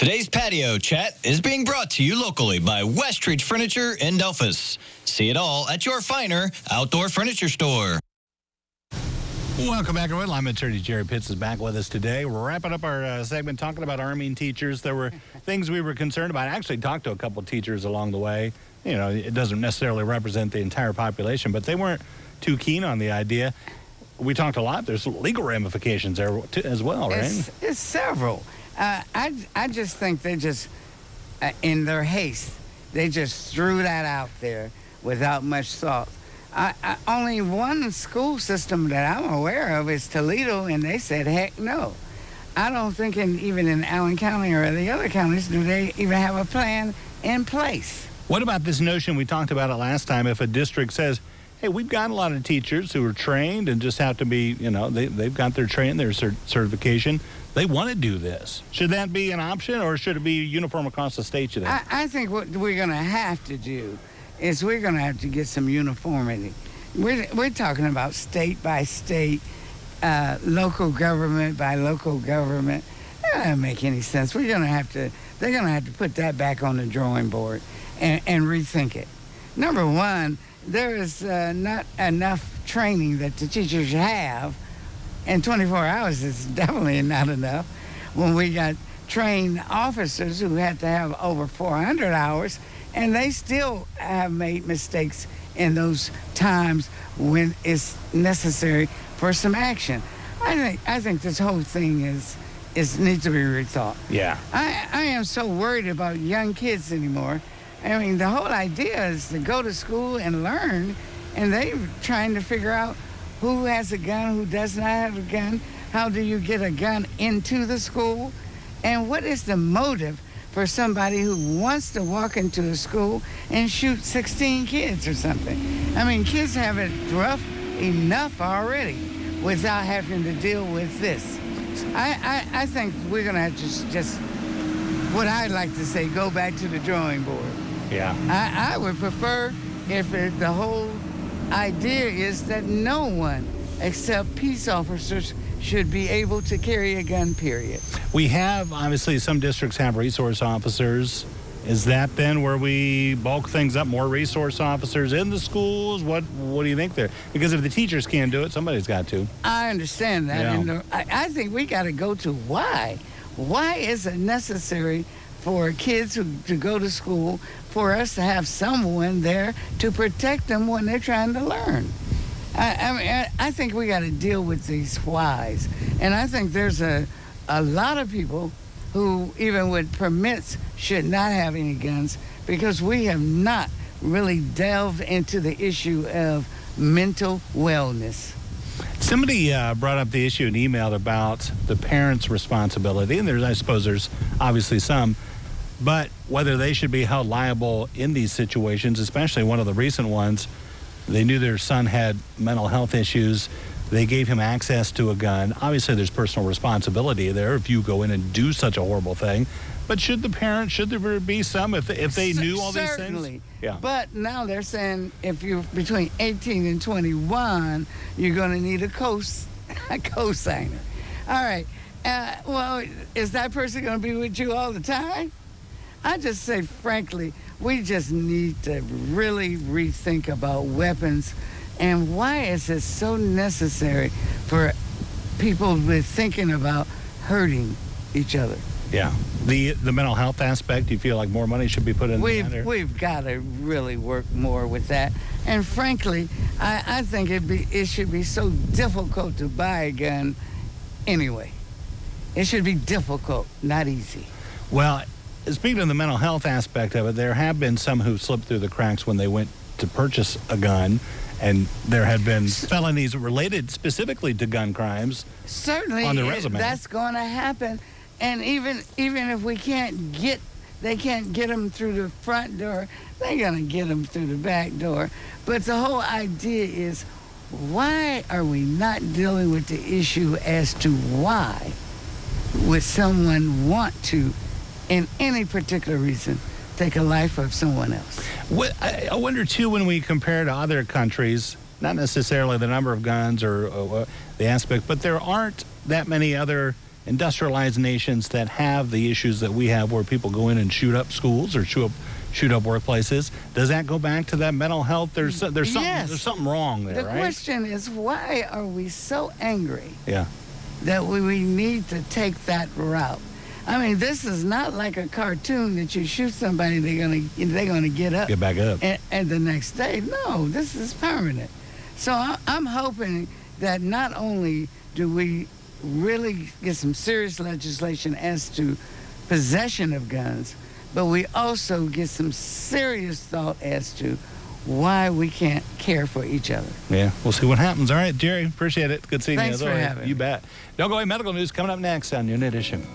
Today's patio chat is being brought to you locally by Westridge Furniture in Delphus. See it all at your finer outdoor furniture store. Welcome back, everyone. Lima Attorney Jerry Pitts is back with us today. We're wrapping up our segment talking about arming teachers. There were things we were concerned about. I actually talked to a couple of teachers along the way. You know, it doesn't necessarily represent the entire population, but they weren't too keen on the idea. We talked a lot. There's legal ramifications there as well, right? It's several. I just think they just, in their haste, they just threw that out there without much thought. Only one school system that I'm aware of is Toledo, and they said, heck no. I don't think even in Allen County or the other counties do they even have a plan in place. What about this notion, we talked about it last time, if a district says, hey, we've got a lot of teachers who are trained and just have to be, you know, they've got their training, their certification. They want to do this. Should that be an option, or should it be uniform across the state today? I think what we're going to have to do is we're going to have to get some uniformity. We're talking about state by state, local government by local government. That doesn't make any sense. They're going to have to put that back on the drawing board and rethink it. Number one, there is not enough training that the teachers have, and 24 hours is definitely not enough. When we got trained officers who had to have over 400 hours, and they still have made mistakes in those times when it's necessary for some action. I think this whole thing needs to be rethought. Yeah. I am so worried about young kids anymore. I mean, the whole idea is to go to school and learn, and they're trying to figure out who has a gun, who does not have a gun, how do you get a gun into the school, and what is the motive for somebody who wants to walk into a school and shoot 16 kids or something. I mean, kids have it rough enough already without having to deal with this. I think we're going to have to just, what I'd like to say, go back to the drawing board. Yeah. I would prefer if the whole idea is that no one except peace officers should be able to carry a gun, period. We have, obviously, some districts have resource officers. Is that then where we bulk things up, more resource officers in the schools? What do you think there? Because if the teachers can't do it, somebody's got to. I understand that. Yeah. And I think we got to go to why. Why is it necessary for kids to go to school, for us to have someone there to protect them when they're trying to learn? I think we got to deal with these whys. And I think there's a lot of people who, even with permits, should not have any guns, because we have not really delved into the issue of mental wellness. Somebody brought up the issue in email about the parents' responsibility, and I suppose there's obviously some, but whether they should be held liable in these situations, especially one of the recent ones. They knew their son had mental health issues. They gave him access to a gun. Obviously, there's personal responsibility there if you go in and do such a horrible thing. But should there be some if they knew all these things? Certainly. Yeah. But now they're saying if you're between 18 and 21, you're going to need a co-signer. All right. Well, is that person going to be with you all the time? I just say, frankly, we just need to really rethink about weapons, and why is it so necessary for people to be thinking about hurting each other? Yeah. The mental health aspect, you feel like more money should be put in there? We've got to really work more with that. And frankly, I think it should be so difficult to buy a gun anyway. It should be difficult, not easy. Well, speaking of the mental health aspect of it, there have been some who slipped through the cracks when they went to purchase a gun, and there have been felonies related specifically to gun crimes. Certainly, on their resume. That's going to happen. And even if they can't get them through the front door, they're going to get them through the back door. But the whole idea is, why are we not dealing with the issue as to why would someone want to, in any particular reason, take a life of someone else? I wonder, too, when we compare to other countries, not necessarily the number of guns or the aspect, but there aren't that many other industrialized nations that have the issues that we have, where people go in and shoot up schools or shoot up workplaces. Does that go back to that mental health? There's something wrong there, The right? question is, why are we so angry Yeah. that we need to take that route? I mean, this is not like a cartoon that you shoot somebody, they're gonna get up, Get back up. and the next day. No, this is permanent. So I'm hoping that not only do we really get some serious legislation as to possession of guns, but we also get some serious thought as to why we can't care for each other. Yeah, we'll see what happens. All right, Jerry, appreciate it. Good seeing Thanks you. for As always. having me. You bet. Don't go away. Medical news coming up next on Noon Edition.